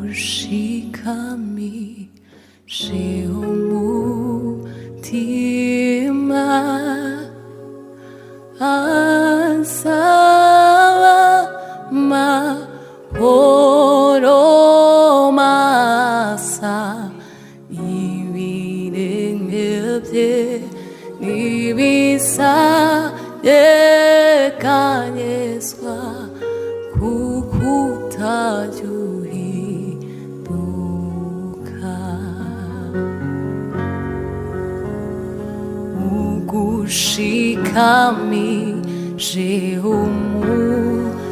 ugushikamishe umutima ansaba amahoro masa ibirenge bye nibisayekanyezwa kuko utajya uhinduka ugushikamishe umutima